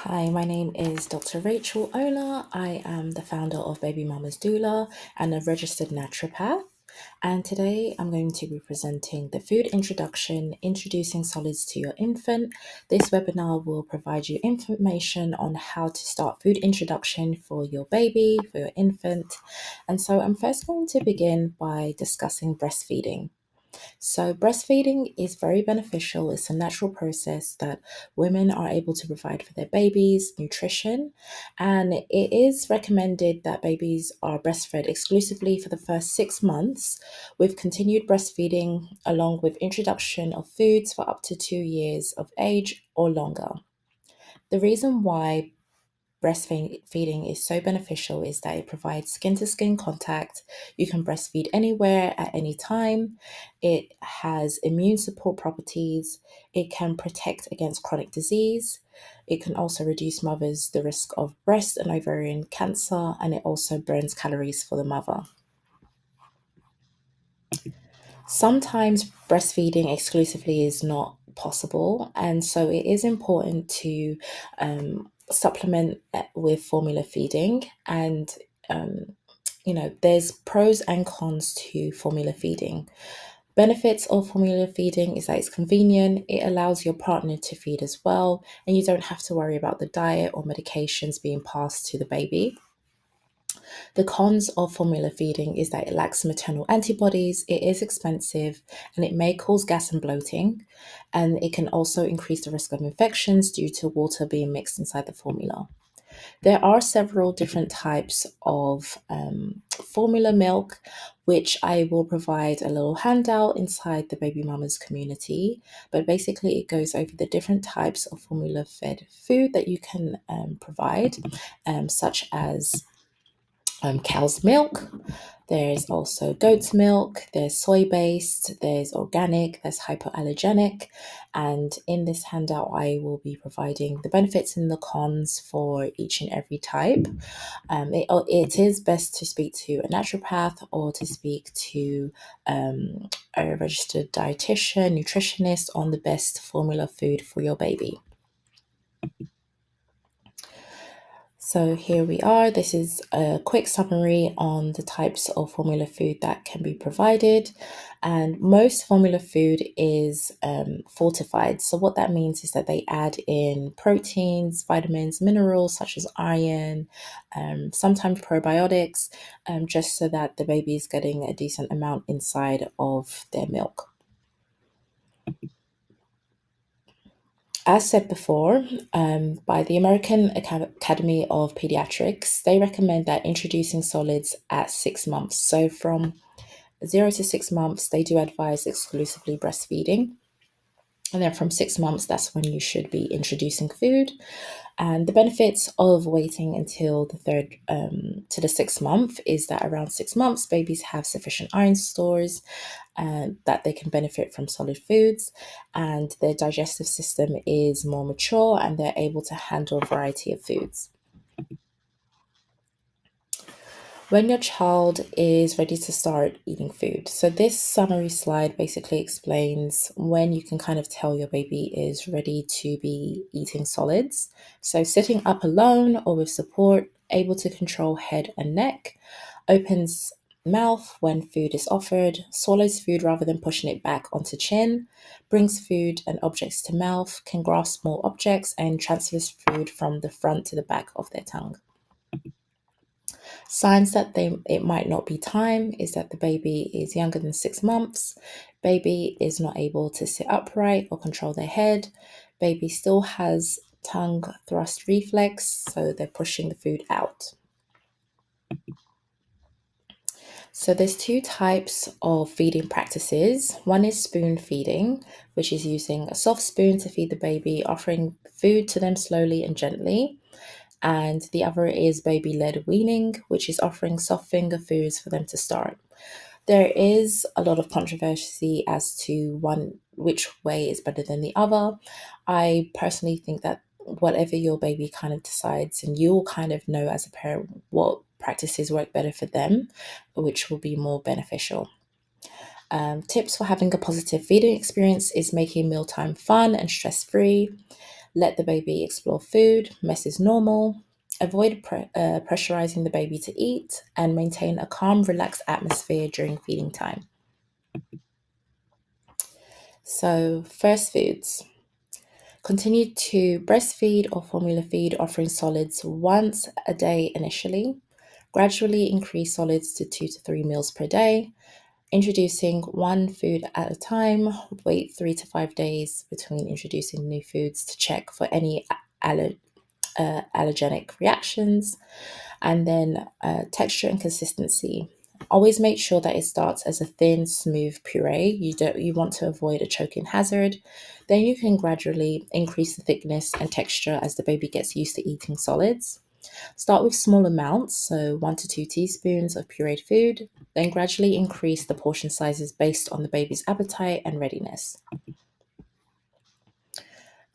Hi, my name is Dr. Rachel Ola. I am the founder of Baby Mama's Doula and a registered naturopath. And today I'm going to be presenting the food introduction, introducing solids to your infant. This webinar will provide you information on how to start food introduction for your baby, for your infant. And so I'm first going to begin by discussing breastfeeding. So, breastfeeding is very beneficial. It's a natural process that women are able to provide for their babies, nutrition, and it is recommended that babies are breastfed exclusively for the first 6 months, with continued breastfeeding along with introduction of foods for up to 2 years of age or longer. The reason why breastfeeding is so beneficial is that it provides skin to skin contact. You can breastfeed anywhere at any time. It has immune support properties. It can protect against chronic disease. It can also reduce mothers the risk of breast and ovarian cancer, and it also burns calories for the mother. Sometimes breastfeeding exclusively is not possible, and so it is important to supplement with formula feeding. And there's pros and cons to formula feeding. Benefits of formula feeding is that it's convenient, it allows your partner to feed as well, and you don't have to worry about the diet or medications being passed to the baby. The cons of formula feeding is that it lacks maternal antibodies, it is expensive, and it may cause gas and bloating. And it can also increase the risk of infections due to water being mixed inside the formula. There are several different types of formula milk, which I will provide a little handout inside the Baby Mamas community. But basically, it goes over the different types of formula fed food that you can provide, such as cow's milk. There's also goat's milk, there's soy based, there's organic, there's hypoallergenic. And in this handout, I will be providing the benefits and the cons for each and every type. It is best to speak to a naturopath or to speak to a registered dietitian, nutritionist on the best formula food for your baby. So here we are. This is a quick summary on the types of formula food that can be provided. And most formula food is fortified. So what that means is that they add in proteins, vitamins, minerals such as iron, sometimes probiotics, just so that the baby is getting a decent amount inside of their milk. As said before, by the American Academy of Pediatrics, they recommend that introducing solids at 6 months. So from 0 to 6 months, they do advise exclusively breastfeeding. And then from 6 months, that's when you should be introducing food. And the benefits of waiting until the third to the 6th month is that around 6 months, babies have sufficient iron stores that they can benefit from solid foods, and their digestive system is more mature and they're able to handle a variety of foods. When your child is ready to start eating food. So this summary slide basically explains when you can kind of tell your baby is ready to be eating solids. So sitting up alone or with support, able to control head and neck, opens mouth when food is offered, swallows food rather than pushing it back onto chin, brings food and objects to mouth, can grasp small objects, and transfers food from the front to the back of their tongue. Signs that it might not be time is that the baby is younger than 6 months, baby is not able to sit upright or control their head, baby still has tongue thrust reflex, so they're pushing the food out. So there's two types of feeding practices. One is spoon feeding, which is using a soft spoon to feed the baby, offering food to them slowly and gently. And the other is baby-led weaning, which is offering soft finger foods for them to start. There is a lot of controversy as to which way is better than the other. I personally think that whatever your baby kind of decides, and you'll kind of know as a parent what practices work better for them, which will be more beneficial. Tips for having a positive feeding experience is making mealtime fun and stress-free. Let the baby explore food. Mess is normal. Avoid pressurizing the baby to eat, and maintain a calm, relaxed atmosphere during feeding time. So, first foods. Continue to breastfeed or formula feed, offering solids once a day initially. Gradually increase solids to 2 to 3 meals per day. Introducing one food at a time. Wait 3 to 5 days between introducing new foods to check for any allergenic reactions. And then texture and consistency. Always make sure that it starts as a thin, smooth puree. You want to avoid a choking hazard. Then you can gradually increase the thickness and texture as the baby gets used to eating solids. Start with small amounts, so 1 to 2 teaspoons of pureed food, then gradually increase the portion sizes based on the baby's appetite and readiness.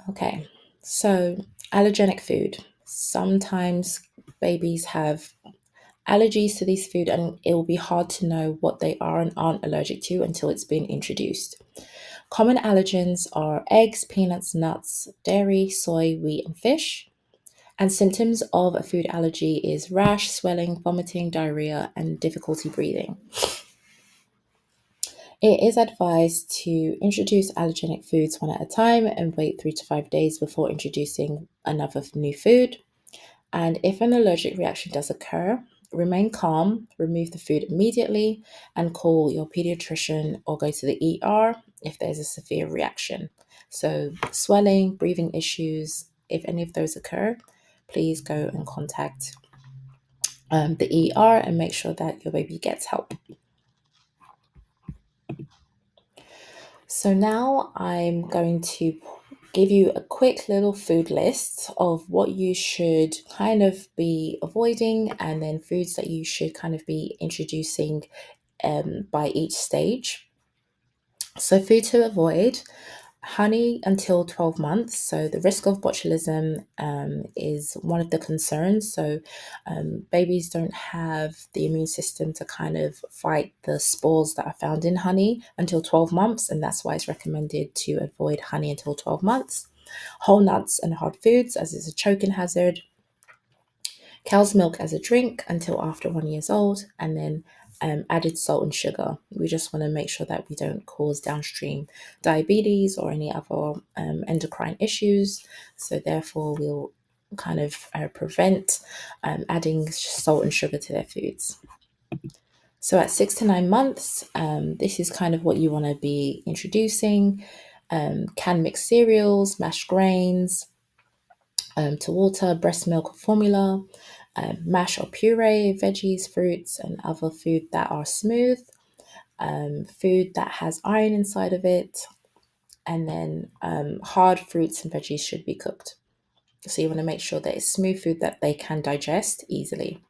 Okay, so allergenic food. Sometimes babies have allergies to these food, and it will be hard to know what they are and aren't allergic to until it's been introduced. Common allergens are eggs, peanuts, nuts, dairy, soy, wheat, and fish. And symptoms of a food allergy is rash, swelling, vomiting, diarrhea, and difficulty breathing. It is advised to introduce allergenic foods one at a time and wait 3 to 5 days before introducing another new food. And if an allergic reaction does occur, remain calm, remove the food immediately, and call your pediatrician or go to the ER if there's a severe reaction. So, swelling, breathing issues, if any of those occur, please go and contact the ER and make sure that your baby gets help. So now I'm going to give you a quick little food list of what you should kind of be avoiding, and then foods that you should kind of be introducing by each stage. So, food to avoid: honey until 12 months. So, the risk of botulism is one of the concerns. So, babies don't have the immune system to kind of fight the spores that are found in honey until 12 months. And that's why it's recommended to avoid honey until 12 months. Whole nuts and hard foods, as it's a choking hazard. Cow's milk as a drink until after 1 year old, and then added salt and sugar. We just want to make sure that we don't cause downstream diabetes or any other endocrine issues. So therefore, we'll kind of prevent adding salt and sugar to their foods. So at 6 to 9 months, this is kind of what you want to be introducing. Canned mixed cereals, mashed grains, to water, breast milk or formula, mash or puree, veggies, fruits, and other food that are smooth, food that has iron inside of it, and then hard fruits and veggies should be cooked. So you want to make sure that it's smooth food that they can digest easily.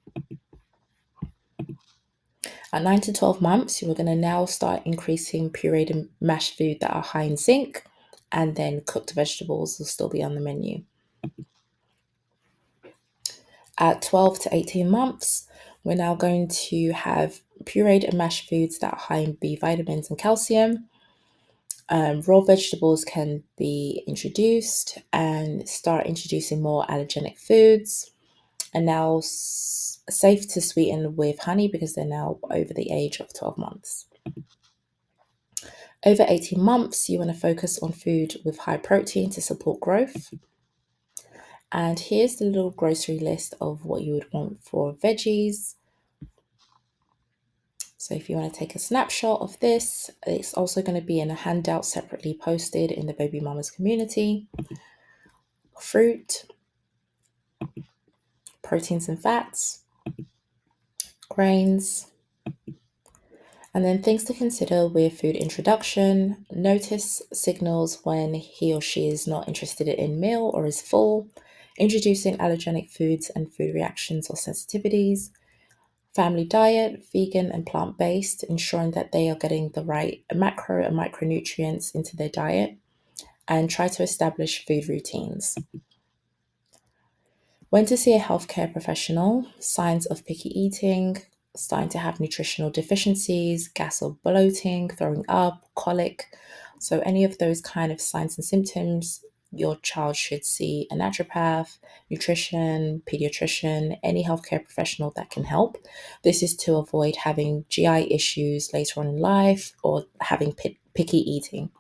At 9 to 12 months, you're going to now start increasing pureed and mashed food that are high in zinc, and then cooked vegetables will still be on the menu. At 12 to 18 months, we're now going to have pureed and mashed foods that are high in B vitamins and calcium. Raw vegetables can be introduced, and start introducing more allergenic foods. And now safe to sweeten with honey because they're now over the age of 12 months. Over 18 months, you want to focus on food with high protein to support growth. And here's the little grocery list of what you would want for veggies. So if you want to take a snapshot of this, it's also going to be in a handout separately posted in the Baby Mamas community. Fruit, proteins and fats, grains, and then things to consider with food introduction. Notice signals when he or she is not interested in meal or is full. Introducing allergenic foods and food reactions or sensitivities. Family diet, vegan and plant-based, ensuring that they are getting the right macro and micronutrients into their diet, and try to establish food routines. When to see a healthcare professional: signs of picky eating, starting to have nutritional deficiencies, gas or bloating, throwing up, colic. So any of those kind of signs and symptoms, your child should see a naturopath, nutrition, pediatrician, any healthcare professional that can help. This is to avoid having GI issues later on in life or having picky eating.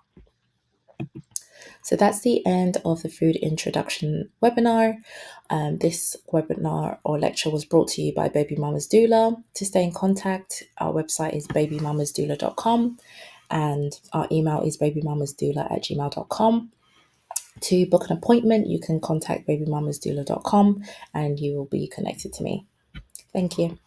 So that's the end of the food introduction webinar. This webinar or lecture was brought to you by Baby Mama's Doula. To stay in contact, our website is babymamasdoula.com and our email is babymamasdoula@gmail.com. To book an appointment, you can contact babymamasdoula.com and you will be connected to me. Thank you.